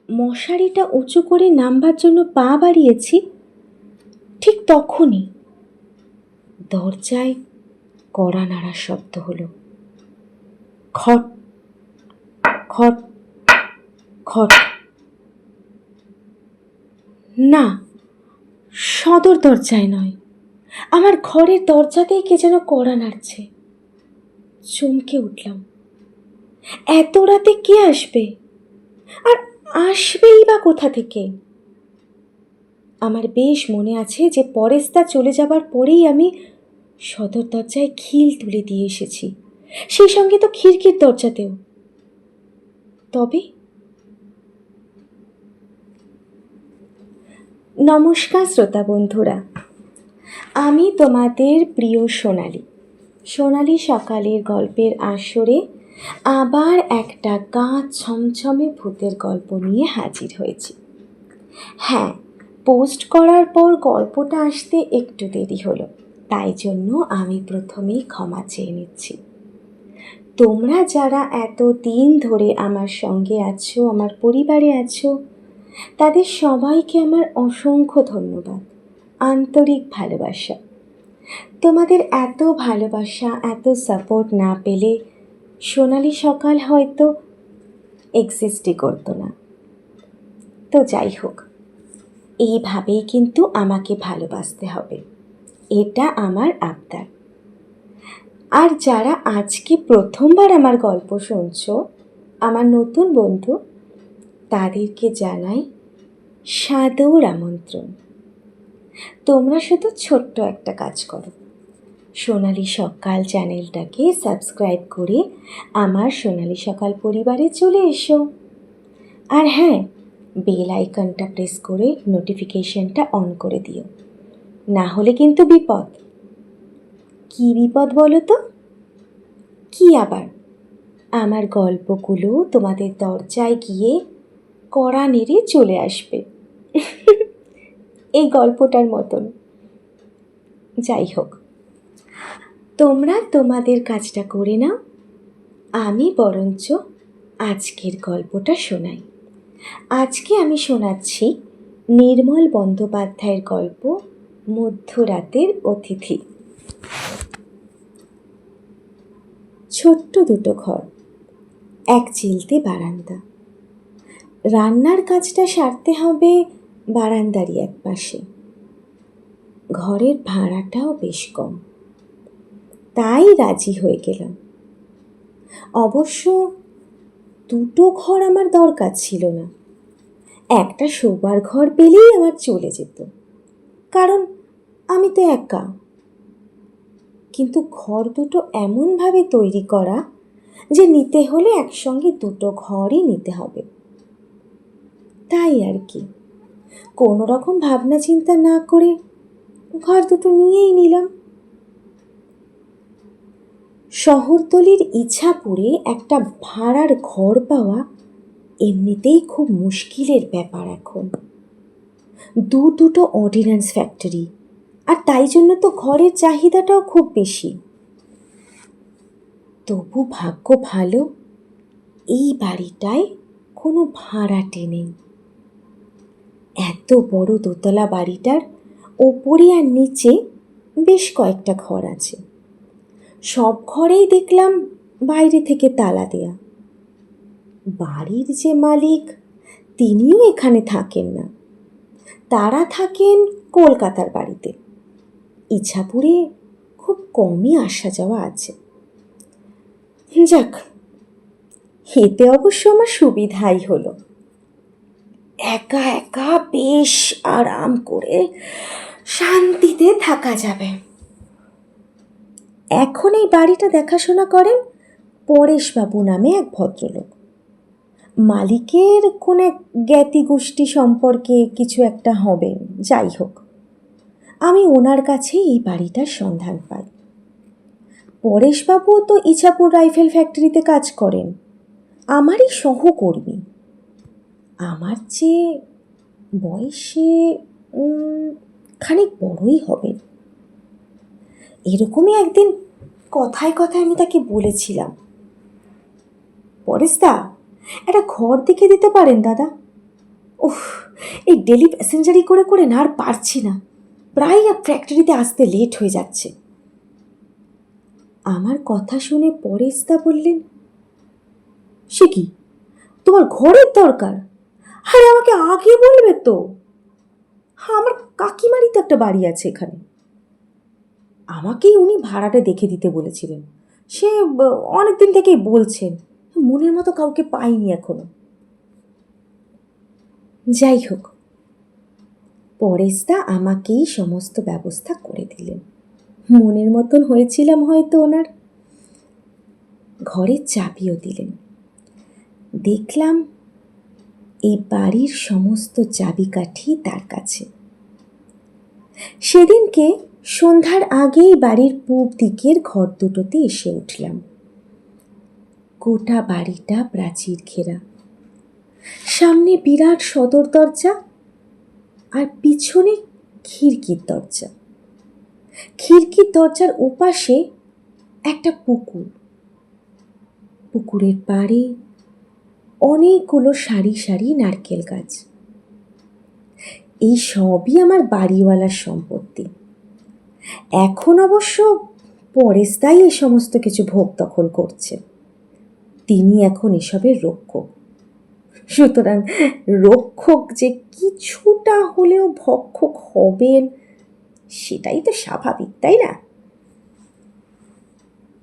মশারিটা উঁচু করে নামবার জন্য পা বাড়িয়েছি, ঠিক তখনই দরজায় কড়া নাড়ার শব্দ হলো। খট খট খট। না, সদর দরজায় নয়, আমার ঘরের দরজাতেই কে যেন কড়া নাড়ছে। চমকে উঠলাম। এত রাতে কে আসবে? আর আসবেই বা কোথা থেকে? আমার বেশ মনে আছে যে পরেশদা চলে যাবার পরেই আমি সদর দরজায় খিল তুলে দিয়ে এসেছি, সেই সঙ্গে তো খিড়কির দরজাতেও। তবে নমস্কার শ্রোতা বন্ধুরা, আমি তোমাদের প্রিয় সোনালি সকালের গল্পের আসরে আবার একটা গা ছমছমে ভূতের গল্প নিয়ে হাজির হয়েছি। হ্যাঁ, পোস্ট করার পর গল্পটা আসতে একটু দেরি হলো, তাই জন্য আমি প্রথমেই ক্ষমা চেয়ে নিচ্ছি। তোমরা যারা এত দিন ধরে আমার সঙ্গে আছো, আমার পরিবারে আছো, তাদের সবাইকে আমার অসংখ্য ধন্যবাদ, আন্তরিক ভালোবাসা। তোমাদের এত ভালোবাসা, এত সাপোর্ট না পেলে সোনালি সকাল হয়তো এক্সিস্টই করতো না। তো যাই হোক, এইভাবেই কিন্তু আমাকে ভালোবাসতে হবে, এটা আমার আবদার। আর যারা আজকে প্রথমবার আমার গল্প শুনছো, আমার নতুন বন্ধু, তাদেরকে জানাই সাদর আমন্ত্রণ। তোমরা শুধু ছোট্ট একটা কাজ করো, সোনালি সকাল চ্যানেলটাকে সাবস্ক্রাইব করে আমার সোনালি সকাল পরিবারে চলে এসো। আর হ্যাঁ, বেল আইকনটা প্রেস করে নোটিফিকেশনটা অন করে দিও, না হলে কিন্তু বিপদ। কি বিপদ বলো তো? কি আবার? আমার গল্পগুলো তোমাদের দরজায় গিয়ে কড়া নেড়ে চলে আসবে, এই গল্পটার মতন। যাই হোক, তোমরা তোমাদের কাজটা করে নাও, আমি বরঞ্চ আজকের গল্পটা শোনাই। আজকে আমি শোনাচ্ছি নির্মল বন্দ্যোপাধ্যায়ের গল্প মধ্যরাতের অতিথি। ছোট্ট দুটো ঘর, এক চিলতে বারান্দা। রান্নার কাজটা সারতে হবে বারান্দারই এক পাশে। ঘরের ভাড়াটাও বেশ কম, তাই রাজি হয়ে গেলাম। অবশ্য দুটো ঘর আমার দরকার ছিল না, একটা শোবার ঘর পেলেই আমার চলে যেত, কারণ আমি তো একা। কিন্তু ঘর দুটো এমনভাবে তৈরি করা যে নিতে হলে একসঙ্গে দুটো ঘরই নিতে হবে। তাই আর কি, কোনো রকম ভাবনা চিন্তা না করে ঘর দুটো নিয়েই নিলাম। শহরতলির ইছাপুরে একটা ভাড়ার ঘর পাওয়া এমনিতেই খুব মুশকিলের ব্যাপার এখন। দুটো অর্ডিন্যান্স ফ্যাক্টরি, আর তাই জন্য তো ঘরের চাহিদাটাও খুব বেশি। তবু ভাগ্য ভালো, এই বাড়িটায় কোনো ভাড়াটে নেই। এত বড় দোতলা বাড়িটার ওপরে আর নিচে বেশ কয়েকটা ঘর আছে। সব ঘরেই দেখলাম বাইরে থেকে তালা দেয়া। বাড়ির যে মালিক, তিনিও এখানে থাকেন না, তারা থাকেন কলকাতার বাড়িতে। ইছাপুরে খুব কমই আসা যাওয়া আছে। যাক, এতে অবশ্য আমার সুবিধাই হলো, একা একা বেশ আরাম করে শান্তিতে থাকা যাবে। এখন এই বাড়িটা দেখাশোনা করেন পরেশবাবু নামে এক ভদ্রলোক। মালিকের কোন এক জ্ঞাতি গোষ্ঠী সম্পর্কে কিছু একটা হবে, যাই হোক, আমি ওনার কাছে এই বাড়িটার সন্ধান পাই। পরেশবাবু তো ইছাপুর রাইফেল ফ্যাক্টরিতে কাজ করেন, আমারই সহকর্মী। আমার চেয়ে বয়সে খানিক বড়ই হবে। এরকমই একদিন কথায় কথায় আমি তাকে বলেছিলাম, পরেশদা, একটা ঘর দেখে দিতে পারেন দাদা? উফ, এই ডেলি প্যাসেঞ্জারি করে করে না আর পারছি না, প্রায় ফ্যাক্টরিতে আসতে লেট হয়ে যাচ্ছে। আমার কথা শুনে পরেশদা বললেন, সে কি, তোমার ঘরের দরকার? আরে আমাকে আগে বলবে তো। হ্যাঁ, আমার কাকিমারই তো একটা বাড়ি আছে এখানে। আমাকেই উনি ভাড়াটা দেখে দিতে বলেছিলেন, সে অনেক দিন থেকেই বলছেন, মনের মতো কাউকে পাইনি এখনো। যাই হোক, পরেশদা আমাকেই সমস্ত ব্যবস্থা করে দিলেন। মনের মতন হয়েছিলাম হয়তো ওনার। ঘরের চাবিও দিলেন। দেখলাম এই বাড়ির সমস্ত চাবিকাঠি তার কাছে। সেদিনকে সন্ধ্যার আগেই বাড়ির পূব দিকের ঘর দুটোতে এসে উঠলাম। গোটা বাড়িটা প্রাচীর ঘেরা, সামনে বিরাট সদর দরজা আর পিছনে খিড়কির দরজা। খিড়কির দরজার ওপাশে একটা পুকুর, পুকুরের পাড়ে অনেকগুলো সারি সারি নারকেল গাছ। এই সবই আমার বাড়িওয়ালার সম্পত্তি। এখন অবশ্য পরেশদাই এই সমস্ত কিছু ভোগ দখল করছে, তিনি এখন এসবের রক্ষক। সুতরাং রক্ষক যে কিছুটা হলেও ভক্ষক হবেন, সেটাই তো স্বাভাবিক, তাই না?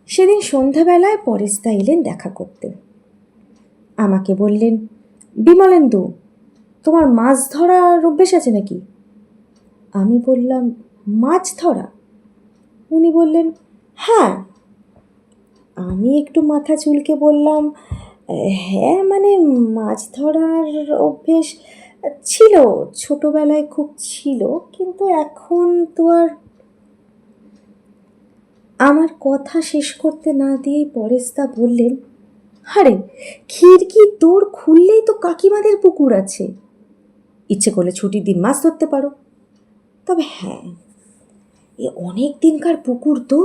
সেদিন সন্ধ্যাবেলায় পরেশদা এলেন দেখা করতে। আমাকে বললেন, বিমলেন্দু, তোমার মাছ ধরার অভ্যেস আছে নাকি? আমি বললাম, মাছ ধরা? উনি বললেন, হ্যাঁ। আমি একটু মাথা চুলকে বললাম, হ্যাঁ, মানে মাছ ধরার অভ্যেস ছিল, ছোটবেলায় খুব ছিল, কিন্তু এখন তো আর। আমার কথা শেষ করতে না দিয়েই পরেশদা বললেন, আরে খিড়কি দৌড় খুললেই তো কাকিমাদের পুকুর আছে, ইচ্ছে করলে ছুটির দিন মাছ ধরতে পারো। তবে হ্যাঁ, এ অনেক দিনকার পুকুর তো,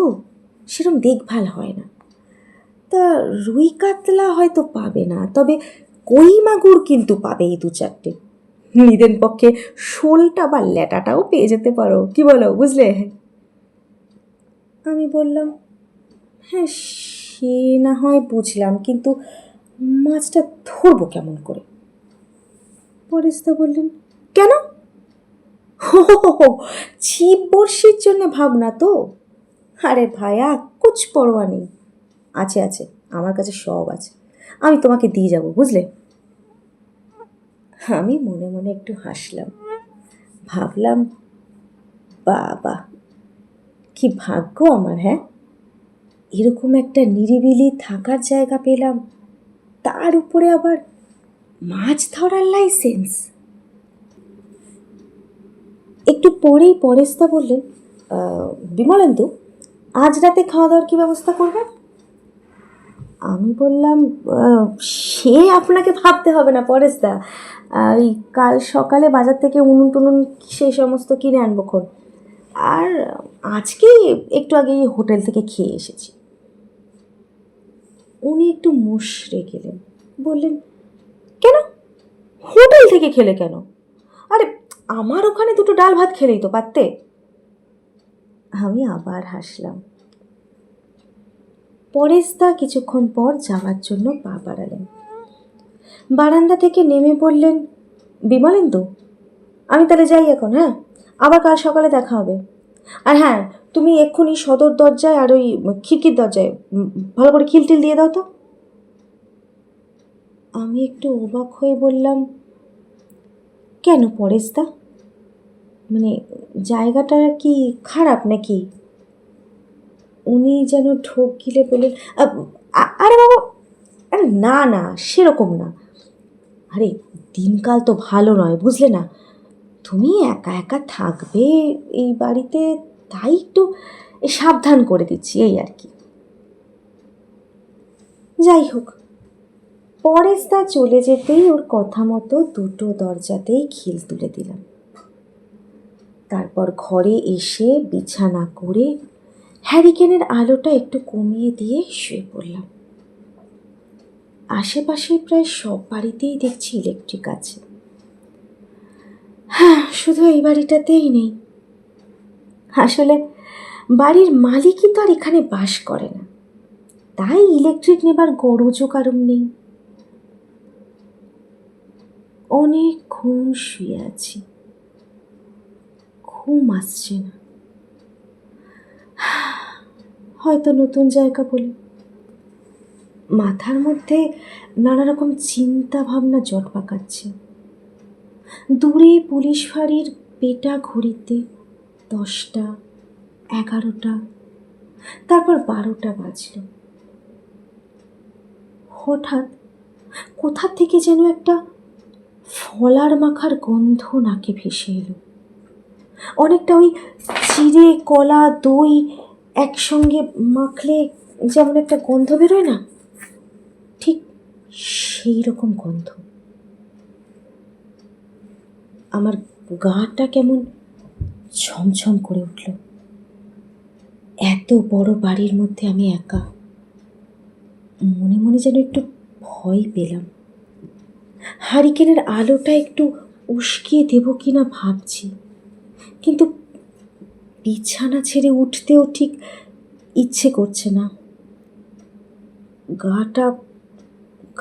সেরকম দেখভাল হয় না। তা রুই কাতলা হয়তো পাবে না, তবে কই মাগুর কিন্তু পাবে এই দু চারটে। নিদেন পক্ষে শোলটা বা ল্যাটাটাও পেয়ে যেতে পারো, কি বলো, বুঝলে? আমি বললাম, হ্যাঁ সে না হয় বুঝলাম, কিন্তু মাছটা ধরবো কেমন করে? পরেশদা বললেন, কেন? ছিপ বড়শির জন্য ভাবনা তো? আরে ভায়া, কুছ পরোয়া নেই, আছে আছে, আমার কাছে সব আছে, আমি তোমাকে দিয়ে যাব, বুঝলে? আমি মনে মনে একটু হাসলাম, ভাবলাম, বাবা কি ভাগ্য আমার, হ্যাঁ, এরকম একটা নিরিবিলি থাকার জায়গা পেলাম, তার উপরে আবার মাছ ধরার লাইসেন্স। একটু পরেই পরেশদা বললেন, বিমলেন্দু, আজ রাতে খাওয়া দাওয়ার কী ব্যবস্থা করবে? আমি বললাম, সে আপনাকে ভাবতে হবে না পরেশদা, ওই কাল সকালে বাজার থেকে উনুন টুনুন সেই সমস্ত কিনে আনবো। আর আজকেই একটু আগেই হোটেল থেকে খেয়ে এসেছি। উনি একটু মুষড়ে গেলেন, বললেন, কেন হোটেল থেকে খেলে কেন? আরে আমার ওখানে দুটো ডাল ভাত খেলেই তো পারতে। আমি আবার হাসলাম। পরেশদা কিছুক্ষণ পর যাওয়ার জন্য পা বাড়ালেন। বারান্দা থেকে নেমে বললেন, বিমলেন্দু, আমি তাহলে যাই এখন, হ্যাঁ, আবার কাল সকালে দেখা হবে। আর হ্যাঁ, তুমি এক্ষুনি সদর দরজায় আর ওই খিড়কির দরজায় ভালো করে খিলটিল দিয়ে দাও তো। আমি একটু অবাক হয়ে বললাম, কেন পরেশদা, মানে জায়গাটা কি খারাপ নাকি? উনি যেন ঢোক গিলে বললেন, আরে বাবা, আরে না না, সেরকম না। আরে দিনকাল তো ভালো নয়, বুঝলে না, তুমি একা একা থাকবে এই বাড়িতে, তাই একটু সাবধান করে দিচ্ছি, এই আর কি। যাই হোক, পরেশদা চলে যেতেই ওর কথা মতো দুটো দরজাতেই খিল তুলে দিলাম। তারপর ঘরে এসে বিছানা করে হ্যারিকেনের আলোটা একটু কমিয়ে দিয়ে শুয়ে পড়লাম। আশেপাশে প্রায় সব বাড়িতেই দেখছি ইলেকট্রিক আছে, হ্যাঁ, শুধু এই বাড়িটাতেই নেই। আসলে বাড়ির মালিকই তো আর এখানে বাস করে না, তাই ইলেকট্রিক নেবার গরজও কারণ নেই। অনেকক্ষণ শুয়ে আছি, ঘুম আসছে না। হয়তো নতুন জায়গা বলে মাথার মধ্যে নানা রকম চিন্তা ভাবনা জট পাকাচ্ছে। দূরে পুলিশ ফাঁড়ির পেটা ঘড়িতে 10টা, 11টা, তারপর 12টা বাজল। হঠাৎ কোথা থেকে যেন একটা ফলার মাখার গন্ধ নাকে ভেসে এলো। অনেকটা ওই চিড়ে, কলা, দই একসঙ্গে মাখলে যেমন একটা গন্ধ বেরোয় না, ঠিক সেই রকম গন্ধ। আমার গাটা কেমন ছমছম করে উঠল। এত বড় বাড়ির মধ্যে আমি একা। মনে মনে যেন একটু ভয় পেলাম। হারিকেনের আলোটা একটু উস্কিয়ে দেব কিনা ভাবছি, কিন্তু বিছানা ছেড়ে উঠতেও ঠিক ইচ্ছে করছে না। গাটা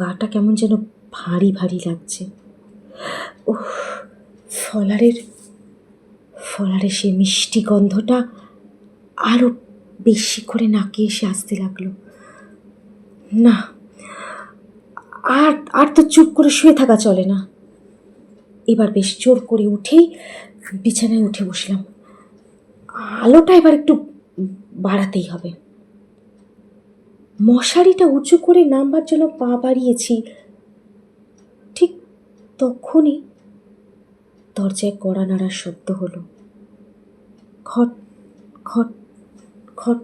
গাটা কেমন যেন ভারী ভারী লাগছে। উফ, ফলারের ফলারের সে মিষ্টি গন্ধটা আরো বেশি করে নাকে এসে আসতে লাগলো। না, আর আর তো চুপ করে শুয়ে থাকা চলে না। এবার বেশ জোর করে উঠেই বিছানায় উঠে বসলাম। আলোটা এবার একটু বাড়াতেই হবে। মশারিটা উঁচু করে নামবার জন্য পা বাড়িয়েছি, ঠিক তখনই দরজায় কড়া নাড়ার শব্দ হলো। খট খট খট।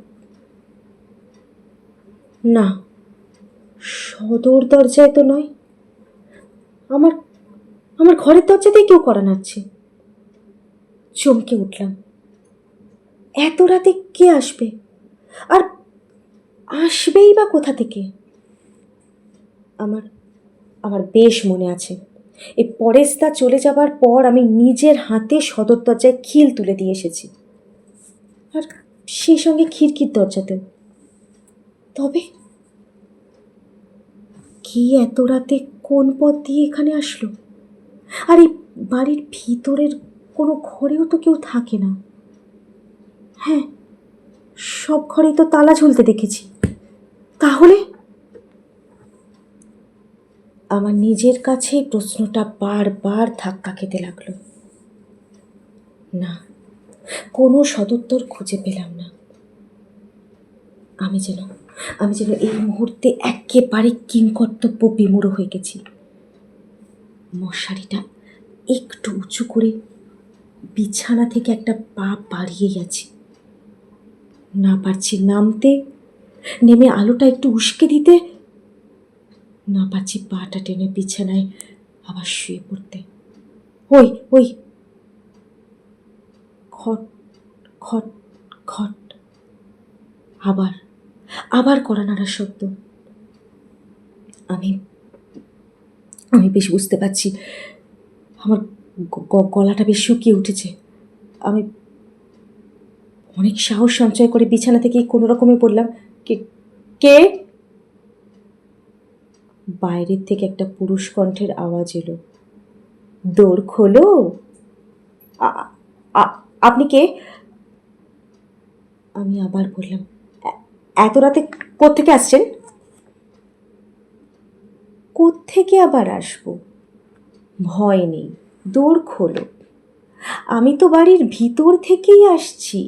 না, সদর দরজায় তো নয়, আমার আমার ঘরের দরজাতেই কেউ কড়া নাড়ছে। চমকে উঠলাম। এত রাতে কে আসবে, আর আসবেই বা কোথা থেকে? আমার আমার বেশ মনে আছে, এই পরেশদা চলে যাবার পর আমি নিজের হাতে সদর দরজায় খিল তুলে দিয়ে এসেছি, আর সেই সঙ্গে খিড়কির দরজাতেও। তবে কি এত রাতে কোন পথ দিয়ে এখানে আসলো? আর এই বাড়ির ভিতরের কোনো ঘরেও তো কেউ থাকে না। হ্যাঁ, সব ঘরেই তো তালা ঝুলতে দেখেছি। তাহলে আমার নিজের কাছেই প্রশ্নটা বারবার ধাক্কা খেতে লাগলো। না, কোনো সদুত্তর খুঁজে পেলাম না। আমি যেন এই মুহূর্তে একেবারে কিংকর্তব্য বিমূঢ় হয়ে গেছি। মশারিটা একটু উঁচু করে বিছানা থেকে একটা পা বাড়িয়ে গেছি। না পারছি নামতে, নেমে আলোটা একটু উস্কে দিতে, না পারছি পাটা টেনে বিছানায় আবার শুয়ে পড়তে। ওই ওই খট খট খট, আবার আবার কড়া নাড়ার শব্দ। আমি আমি বেশ বুঝতে পারছি আমার গলাটা বেশ শুকিয়ে উঠেছে। আমি অনেক সাহস সঞ্চয় করে বিছানা থেকে কোনো রকমে পড়লাম। কে কে বাইরের থেকে একটা পুরুষ কণ্ঠের আওয়াজ এলো। দৌড় খোলো। আপনি কে? আমি আবার বললাম, এত রাতে কোত্থেকে আসছেন? কোত্থেকে আবার আসবো? ভয় নেই, দৌড় খোলো। আমি তো বাড়ির ভিতর থেকেই আসছি।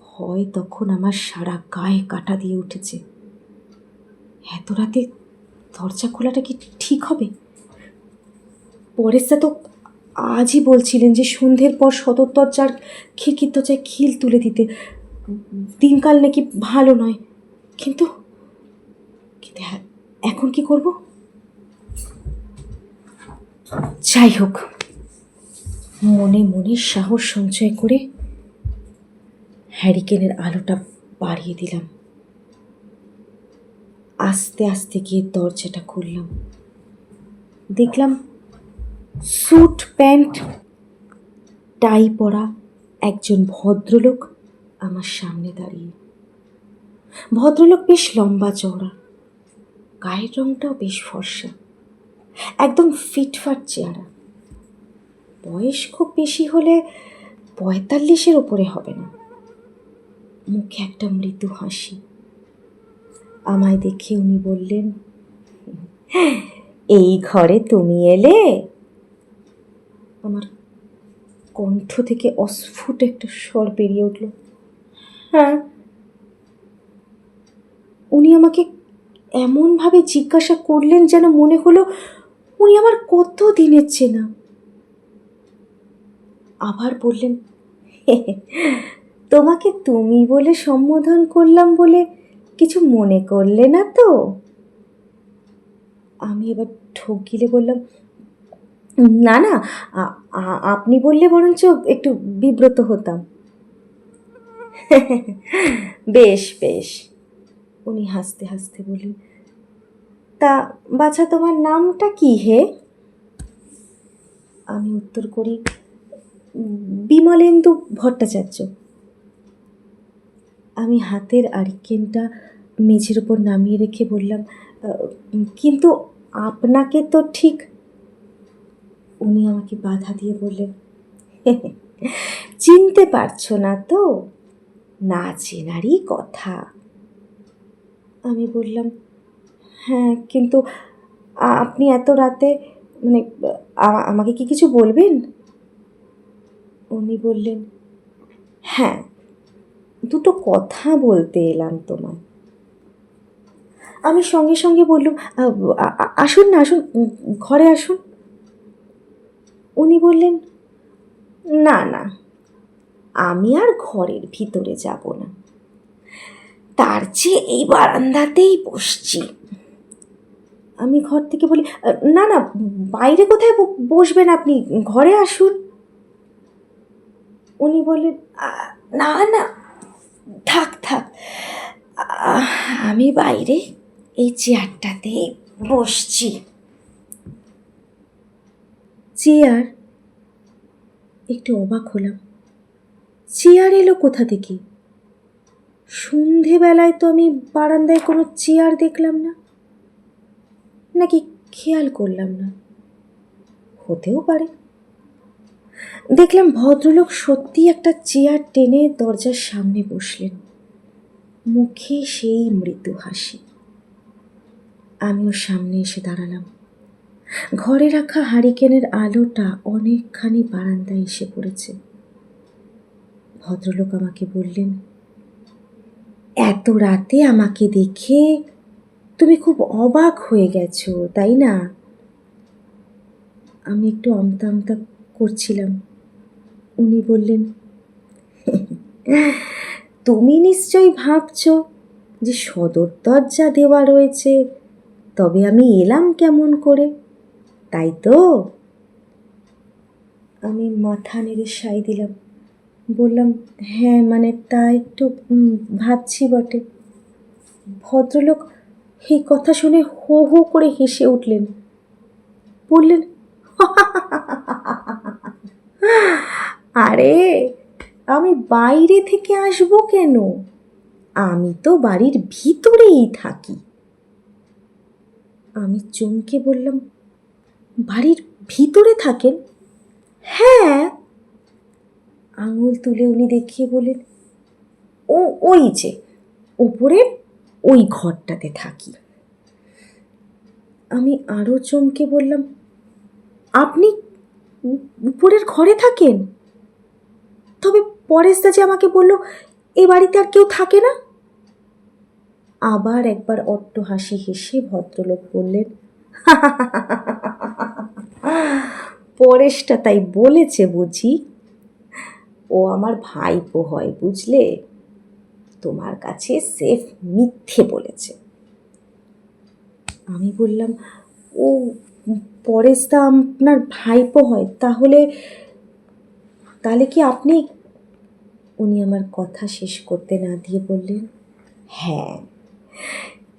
ভয় তখন আমার সারা গায়ে কাটা দিয়ে উঠেছে। এত রাতে দরজা খোলাটা কি ঠিক হবে? পরেশদা তো আজই বলছিলেন যে সন্ধ্যের পর সদর দরজার খিড়কির দরজায় খিল তুলে দিতে, দিনকাল নাকি ভালো নয়। কিন্তু কিন্তু এখন কি করব? যাই হোক, মনে মনে সাহস সঞ্চয় করে হ্যারিকেনের আলোটা বাড়িয়ে দিলাম। আস্তে আস্তে গিয়ে দরজাটা খুললাম। দেখলাম স্যুট প্যান্ট টাই পরা একজন ভদ্রলোক আমার সামনে দাঁড়িয়ে। ভদ্রলোক বেশ লম্বা চওড়া, গায়ের রংটাও বেশ ফর্সা, একদম ফিটফাট চেহারা। বয়স খুব বেশি হলে 45-এর ওপরে হবে না। মুখে একটা মৃদু হাসি। আমায় দেখে উনি বললেন, এই ঘরে তুমি এলে? আমার কণ্ঠ থেকে অস্ফুট একটা স্বর বেরিয়ে উঠল, হ্যাঁ। উনি আমাকে এমনভাবে জিজ্ঞাসা করলেন যেন মনে হলো উনি আমার কত দিনের চেনা। আবার বললেন, তোমাকে তুমি বলে সম্বোধন করলাম বলে কিছু মনে করলে না তো? আমি এবার ঢোক গিলে বললাম, না না, আপনি বললে বরঞ্চ একটু বিব্রত হতাম। বেশ বেশ, উনি হাসতে হাসতে বললেন, তা বাছা তোমার নামটা কি হে? আমি উত্তর করি, বিমলেন্দু ভট্টাচার্য। আমি হাতের আরিকেনটা মেঝের ওপর নামিয়ে রেখে বললাম, কিন্তু আপনাকে তো ঠিক। উনি আমাকে বাধা দিয়ে বললেন, চিনতে পারছো না তো? না চেনারই কথা। আমি বললাম, হ্যাঁ, কিন্তু আপনি এত রাতে মানে আমাকে কি কিছু বলবেন? উনি বললেন, হ্যাঁ, দুটো কথা বলতে এলাম তোমায়। আমি সঙ্গে সঙ্গে বললুম, আসুন না, আসুন, ঘরে আসুন। উনি বললেন, না না, আমি আর ঘরের ভিতরে যাব না, তার চেয়ে এই বারান্দাতেই বসছি। আমি ঘর থেকে বলি, না না, বাইরে কোথায় বসবেন আপনি, ঘরে আসুন। উনি বললেন, না না, থাক থাক, আমি বাইরে এই চেয়ারটাতেই বসছি। চেয়ার? একটু অবাক হলাম, চেয়ার এলো কোথা থেকে? সন্ধেবেলায় তো আমি বারান্দায় কোনো চেয়ার দেখলাম না, নাকি খেয়াল করলাম না, হতেও পারে। দেখলাম ভদ্রলোক সত্যি একটা চেয়ার টেনে দরজার সামনে বসলেন, মুখে সেই মৃদু হাসি। আমিও সামনে এসে দাঁড়ালাম। ঘরে রাখা হারিকেনের আলোটা অনেকখানি বারান্দায় এসে পড়েছে। ভদ্রলোক আমাকে বললেন, এত রাতে আমাকে দেখে তুমি খুব অবাক হয়ে গেছো, তাই না? আমি একটু আমতা আমতা করছিলাম। উনি বললেন, তুমি নিশ্চয়ই ভাবছো যে সদর দরজা দেওয়া রয়েছে, তবে আমি এলাম কেমন করে, তাই তো? আমি মাথা নেড়ে সায় দিলাম, বললাম, হ্যাঁ, মানে তা একটু ভাবছি বটে। ভদ্রলোক এই কথা শুনে হো হো করে হেসে উঠলেন, বললেন, আরে আমি বাইরে থেকে আসবো কেন, আমি তো বাড়ির ভিতরেই থাকি। আমি চমকে বললাম, বাড়ির ভিতরে থাকেন? হ্যাঁ। আঙুল তুলে উনি দেখিয়ে বলেন, ওই যে উপরের ওই ঘরটাতে থাকি। আমি আরও চমকে বললাম, আপনি উপরের ঘরে থাকেন? তবে পরেশদা যে আমাকে বলল এ বাড়িতে আর কেউ থাকে না। আবার একবার অট্ট হাসি হেসে ভদ্রলোক বললেন, পরেশটা তাই বলেছে বুঝি? ও আমার ভাইপো হয়, বুঝলে? তোমার কাছে সেফ মিথ্যে বলেছে। আমি বললাম, ও পরেশদা আপনার ভাইপো হয়, তাহলে কি আপনি? উনি আমার কথা শেষ করতে না দিয়ে বললেন, হ্যাঁ,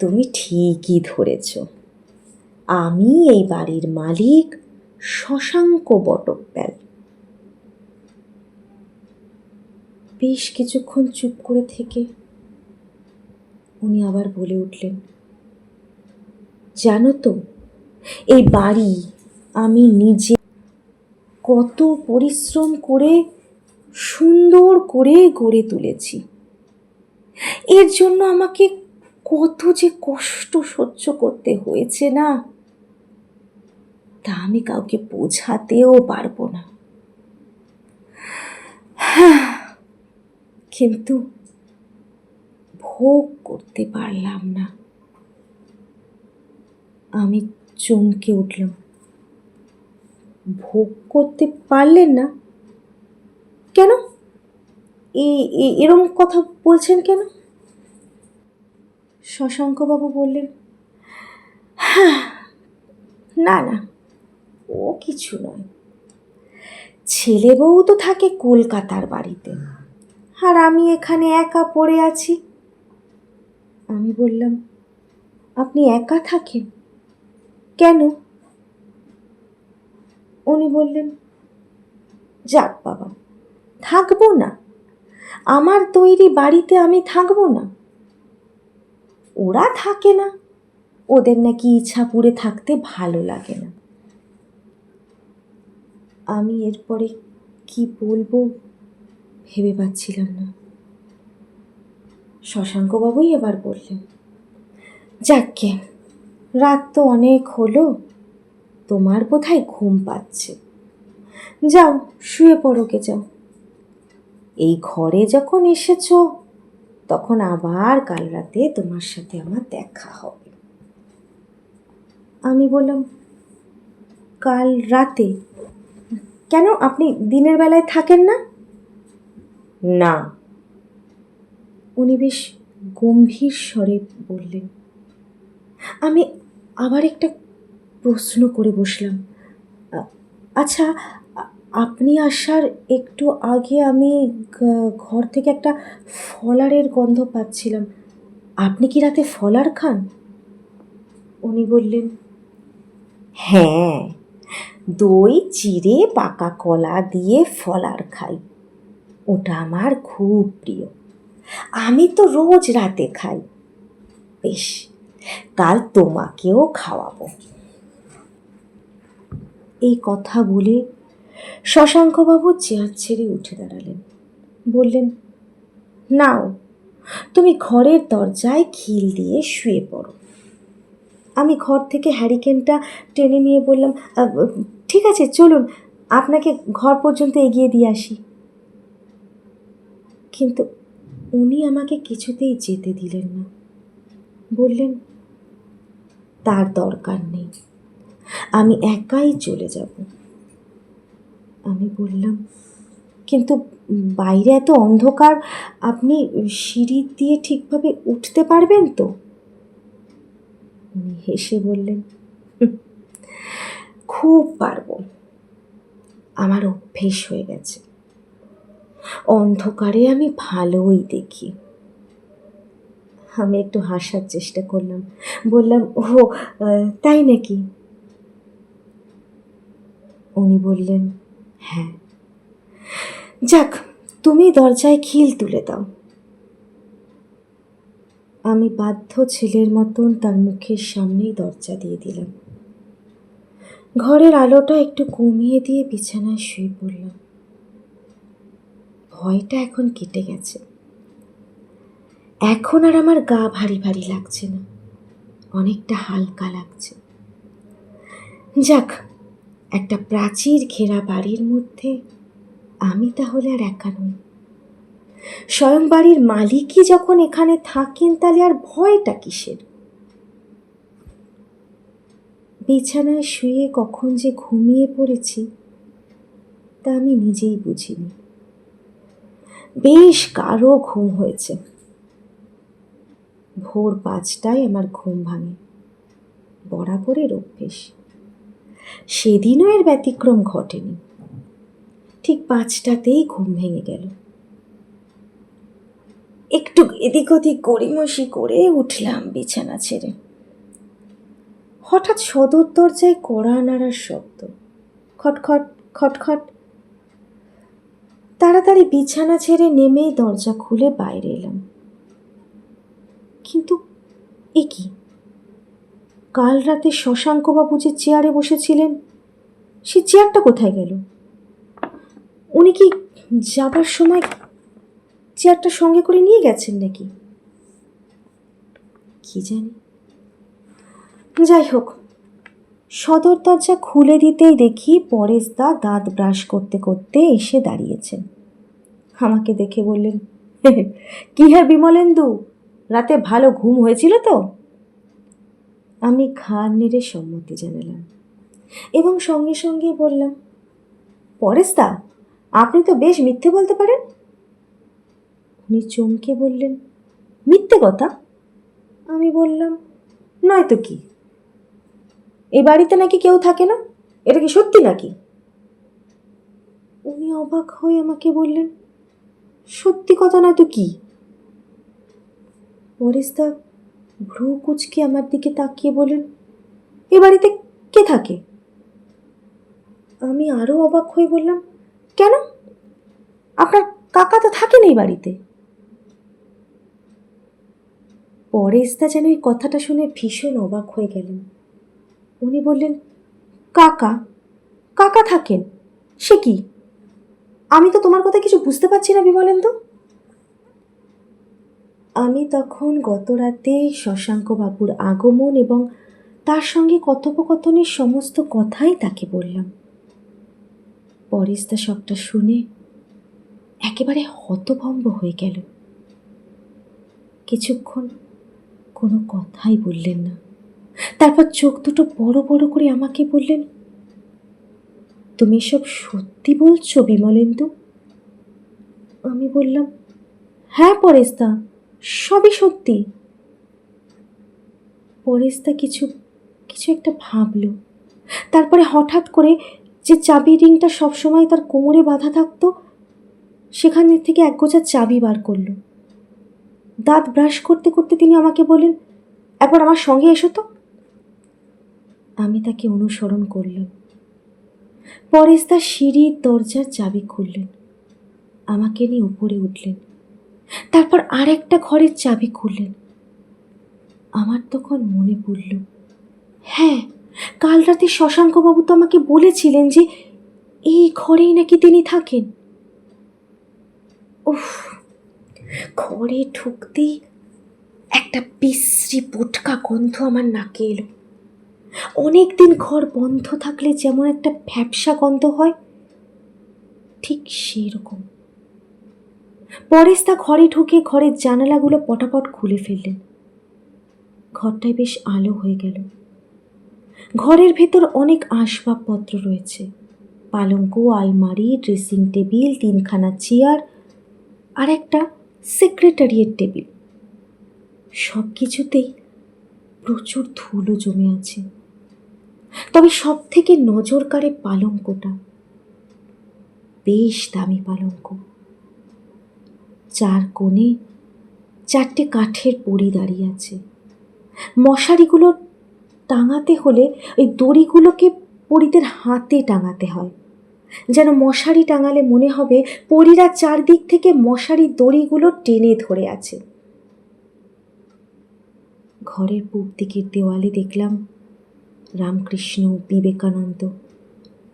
তুমি ঠিকই ধরেছ, আমি এই বাড়ির মালিক শশাঙ্ক বটব্যাল। বেশ কিছুক্ষণ চুপ করে থেকে উনি আবার বলে উঠলেন, জানো তো, এই বাড়ি আমি নিজে কত পরিশ্রম করে সুন্দর করে গড়ে তুলেছি। এর জন্য আমাকে কত যে কষ্ট সহ্য করতে হয়েছে না, তা আমি কাউকে বোঝাতেও পারবো না। কিন্তু ভোগ করতে পারলাম না। আমি চমকে উঠলাম। ভোগ করতে পারলেন না? কেন? এরম কথা বলছেন কেন? শশাঙ্কবাবু বললেন, না না, ও কিছু নয়। ছেলে বউ তো থাকে কলকাতার বাড়িতে, আর আমি এখানে একা পড়ে আছি। আমি বললাম, আপনি একা থাকেন কেন? উনি বললেন, যাক বাবা, থাকবো না? আমার তৈরি বাড়িতে আমি থাকবো না? ওরা থাকে না, ওদের নাকি ইছাপুরে থাকতে ভালো লাগে না। আমি এরপরে কি বলবো ভেবে পাচ্ছিলাম না। শশাঙ্কবাবুই এবার বললেন, যাকগে, রাত তো অনেক হলো, তোমার বোধহয় ঘুম পাচ্ছে, যাও শুয়ে পড়োগে, যাও। এই ঘরে যখন এসেছো তখন আবার কাল রাতে তোমার সাথে আমার দেখা হবে। আমি বললাম, কাল রাতে? কেন, আপনি দিনের বেলায় থাকেন না? না। উনি বেশ গম্ভীর স্বরে বললেন। আমি আবার একটা প্রশ্ন করে বসলাম, আচ্ছা, আপনি আসার একটু আগে আমি ঘর থেকে একটা ফলারের গন্ধ পাচ্ছিলাম। আপনি কি রাতে ফলার খান? উনি বললেন, হ্যাঁ, দই চিড়ে পাকা কলা দিয়ে ফলার খাই, ওটা আমার খুব প্রিয়। আমি তো রোজ রাতে খাই। বেশ, কাল তোমাকেও খাওয়াবো। এই কথা বলে শশাঙ্কবাবু চেয়ার ছেড়ে উঠে দাঁড়ালেন। বললেন, নাও, তুমি ঘরের দরজায় খিল দিয়ে শুয়ে পড়ো। আমি ঘর থেকে হ্যারিকেনটা টেনে নিয়ে বললাম, ঠিক আছে, চলুন, আপনাকে ঘর পর্যন্ত এগিয়ে দিয়ে আসি। কিন্তু উনি আমাকে কিছুতেই যেতে দিলেন না। বললেন, তার দরকার নেই, আমি একাই চলে যাব। আমি বললাম, কিন্তু বাইরে এত অন্ধকার, আপনি সিঁড়ি দিয়ে ঠিকভাবে উঠতে পারবেন তো? উনি হেসে বললেন, খুব পারবো, আমার অভ্যেস হয়ে গেছে। অন্ধকারে আমি ভালোই দেখি। আমি একটু হাসার চেষ্টা করলাম। বললাম, ও তাই নাকি? উনি বললেন, হ্যাঁ। যাক, তুমি দরজায় খিল তুলে দাও। আমি বাধ্য ছেলের মতন তার মুখের সামনেই দরজা দিয়ে দিলাম। ঘরের আলোটা একটু কমিয়ে দিয়ে বিছানায় শুয়ে পড়লাম। ভয়টা এখন কেটে গেছে। এখন আর আমার গা ভারী ভারী লাগছে না, অনেকটা হালকা লাগছে। যাক, একটা প্রাচীর ঘেরা বাড়ির মধ্যে আমি তাহলে আর একা নই। স্বয়ং বাড়ির মালিকই যখন এখানে থাকেন, তাহলে আর ভয়টা কিসের? বিছানায় শুয়ে কখন যে ঘুমিয়ে পড়েছি তা আমি নিজেই বুঝিনি। বেশ গাঢ় ঘুম হয়েছে। ভোর 5টায় আমার ঘুম ভাঙে, বরাবরের অভ্যেস। সেদিনও এর ব্যতিক্রম ঘটেনি। ঠিক 5টাতেই ঘুম ভেঙে গেল। একটু এদিক ওদিক গড়িমসি করে উঠলাম বিছানা ছেড়ে। হঠাৎ সদর দরজায় কড়া নাড়ার শব্দ। খটখট খটখট। তাড়াতাড়ি বিছানা ছেড়ে নেমেই দরজা খুলে বাইরে এলাম। কিন্তু এ কি, কাল রাতে শশাঙ্কবাবু যে চেয়ারে বসেছিলেন সে চেয়ারটা কোথায় গেল? উনি কি যাবার সময় চেয়ারটা সঙ্গে করে নিয়ে গেছেন নাকি? কি জানি। যাই হোক, সদর দরজা খুলে দিতেই দেখি পরেশদা দাঁত ব্রাশ করতে করতে এসে দাঁড়িয়েছেন। আমাকে দেখে বললেন, কি হ্যাঁ বিমলেন্দু, রাতে ভালো ঘুম হয়েছিল তো? আমি ঘাড় নেড়ে সম্মতি জানালাম এবং সঙ্গে সঙ্গে বললাম, পরেশদা, আপনি তো বেশ মিথ্যে বলতে পারেন। উনি চমকে বললেন, মিথ্যে কথা? আমি বললাম, নয় তো কি, এই বাড়িতে নাকি কেউ থাকে না, এটা কি সত্যি নাকি? উনি অবাক হয়ে আমাকে বললেন, সত্যি কথা নয় তো কি? পরেশদা ভ্রু কুঁচকে আমার দিকে তাকিয়ে বলেন, এ বাড়িতে কে থাকে? আমি আরও অবাক হয়ে বললাম, কেন, আপনার কাকা তো থাকেন এই বাড়িতে। পরেশদা যেন এই কথাটা শুনে ভীষণ অবাক হয়ে গেলেন। উনি বললেন, কাকা কাকা থাকেন? সে কি, আমি তো তোমার কথা কিছু বুঝতে পারছি না বিমলেন্দু। আমি তখন গত রাতে শশাঙ্কবাবুর আগমন এবং তার সঙ্গে কথোপকথনের সমস্ত কথাই তাকে বললাম। পরেশদা সবটা শুনে একেবারে হতভম্ব হয়ে গেল। কিছুক্ষণ কোনো কথাই বললেন না। তারপর চোখ দুটো বড় বড় করে আমাকে বললেন, তুমি সব সত্যি বলছো বিমলেন্দু? আমি বললাম, হ্যাঁ পরেশদা, সবই সত্যি। পরেশদা কিছু কিছু একটা ভাবল, তারপরে হঠাৎ করে যে চাবি রিংটা সবসময় তার কোমরে বাঁধা থাকতো সেখান থেকে এক গোছা চাবি বার করলো। দাঁত ব্রাশ করতে করতে তিনি আমাকে বললেন, একবার আমার সঙ্গে এসো তো। আমি তাকে অনুসরণ করলাম। পরেশদা সিঁড়ির দরজার চাবি খুললেন, আমাকে নিয়ে উপরে উঠলেন। তারপর আরেকটা ঘরের চাবি খুললেন। আমার তখন মনে পড়ল, হ্যাঁ, কাল রাতে শশাঙ্কবাবু তো আমাকে বলেছিলেন যে এই ঘরেই নাকি তিনি থাকেন। উফ, ঘরে ঢুকতেই একটা বিশ্রী বোটকা গন্ধ আমার নাকে এলো। অনেকদিন ঘর বন্ধ থাকলে যেমন একটা ভ্যাপসা গন্ধ হয়, ঠিক সেই রকম। পরেশদা ঘরে ঢুকে ঘরের জানালাগুলো পটাপট খুলে ফেললেন। ঘরটায় বেশ আলো হয়ে গেল। ঘরের ভেতর অনেক আসবাবপত্র রয়েছে, পালঙ্ক, আলমারি, ড্রেসিং টেবিল, 3খানা চেয়ার আর একটা সেক্রেটারিয়েট টেবিল। সব কিছুতেই প্রচুর ধুলো জমে আছে। তবে সব থেকে নজর কাড়ে পালঙ্কটা, বেশ দামি পালঙ্ক। 4 কোণে 4টে কাঠের পড়ি দাঁড়িয়ে আছে। মশারিগুলো টাঙাতে হলে ওই দড়িগুলোকে পড়িদের হাতে টাঙাতে হয়, যেন মশারি টাঙালে মনে হবে পরীরা চারদিক থেকে মশারির দড়িগুলো টেনে ধরে আছে। ঘরের পূব দিকের দেওয়ালে দেখলাম রামকৃষ্ণ, বিবেকানন্দ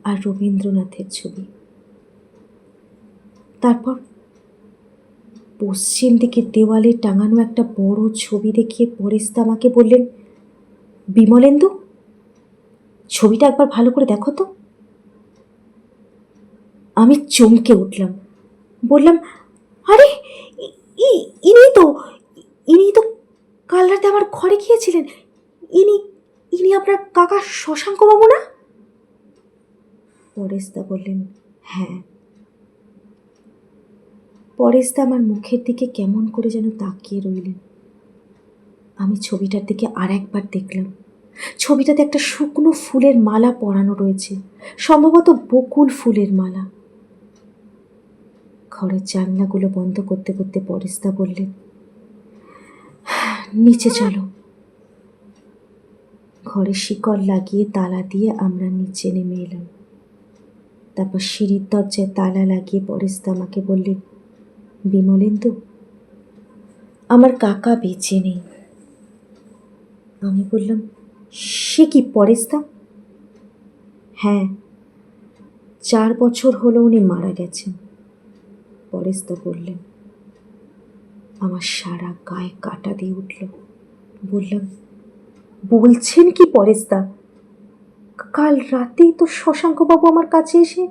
আর রবীন্দ্রনাথের ছবি। তারপর পশ্চিম দিকের দেওয়ালে টাঙানো একটা বড় ছবি দেখিয়ে পরেশদা আমাকে বললেন, বিমলেন্দু, ছবিটা একবার ভালো করে দেখো তো। আমি চমকে উঠলাম, বললাম, আরে ইনি তো কাল রাতে আমার ঘরে গিয়েছিলেন, ইনি ইনি আপনার কাকা শশাঙ্কবাবু না? পরেশদা বললেন, হ্যাঁ। পরেশদা আমার মুখের দিকে কেমন করে যেন তাকিয়ে রইলেন। আমি ছবিটার দিকে আর একবার দেখলাম। ছবিটাতে একটা শুকনো ফুলের মালা পরানো রয়েছে, সম্ভবত বকুল ফুলের মালা। ঘরের জানলাগুলো বন্ধ করতে করতে পরেশদা বললেন, নিচে চলো। ঘরে শিকল লাগিয়ে তালা দিয়ে আমরা নিচে নেমে এলাম। তারপর সিঁড়ির দরজায় তালা লাগিয়ে পরেশদা আমাকে বললেন, বিমলেন্দু, আমার কাকা বেঁচে নেই। আমি বললাম, সে কি পরেশদা? হ্যাঁ, 4 বছর হলো উনি মারা গেছেন। পরেশদা বললেন। আমার সারা গায়ে কাঁটা দিয়ে উঠল। বললাম, বলছেন কি পরেশদা? কাল রাতেই তো শশাঙ্কবাবু আমার কাছে এসে।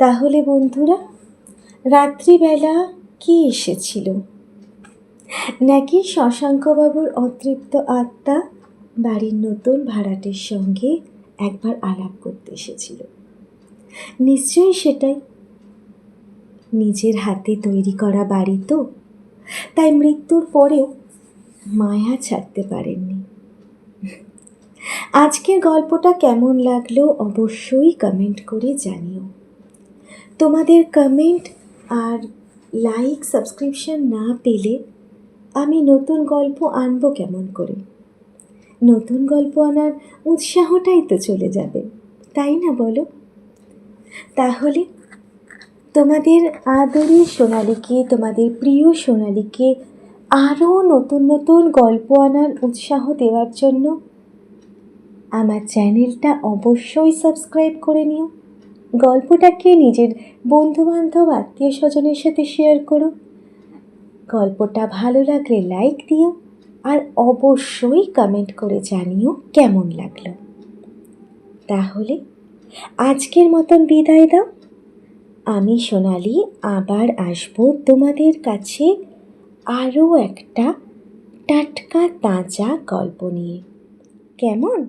তাহলে বন্ধুরা, রাত্রিবেলা কি এসেছিল? নাকি শশাঙ্কবাবুর অতৃপ্ত আত্মা বাড়ির নতুন ভাড়াটের সঙ্গে একবার আলাপ করতে এসেছিল। নিশ্চয়ই সেটাই। নিজের হাতে তৈরি করা বাড়ি তো, তাই মৃত্যুর পরেও মায়া ছাড়তে পারেননি। আজকের গল্পটা কেমন লাগলো অবশ্যই কমেন্ট করে জানিও। তোমাদের কমেন্ট আর লাইক সাবস্ক্রিপশন না পেলে আমি নতুন গল্প আনবো কেমন করে? নতুন গল্প আনার উৎসাহটাই তো চলে যাবে, তাই না বলো? তাহলে তোমাদের আদরের সোনালীকে, তোমাদের প্রিয় সোনালীকে আরও নতুন নতুন গল্প আনার উৎসাহ দেওয়ার জন্য আমার চ্যানেলটা অবশ্যই সাবস্ক্রাইব করে নিও। গল্পটাকে নিজের বন্ধুবান্ধব আত্মীয় স্বজনের সাথে শেয়ার করো। গল্পটা ভালো লাগলে লাইক দিও, আর অবশ্যই কমেন্ট করে জানিও কেমন লাগলো। তাহলে আজকের মতন বিদায় দাও। আমি সোনালী আবার আসবো তোমাদের কাছে আরও একটা টাটকা তাজা গল্প নিয়ে। কেমন?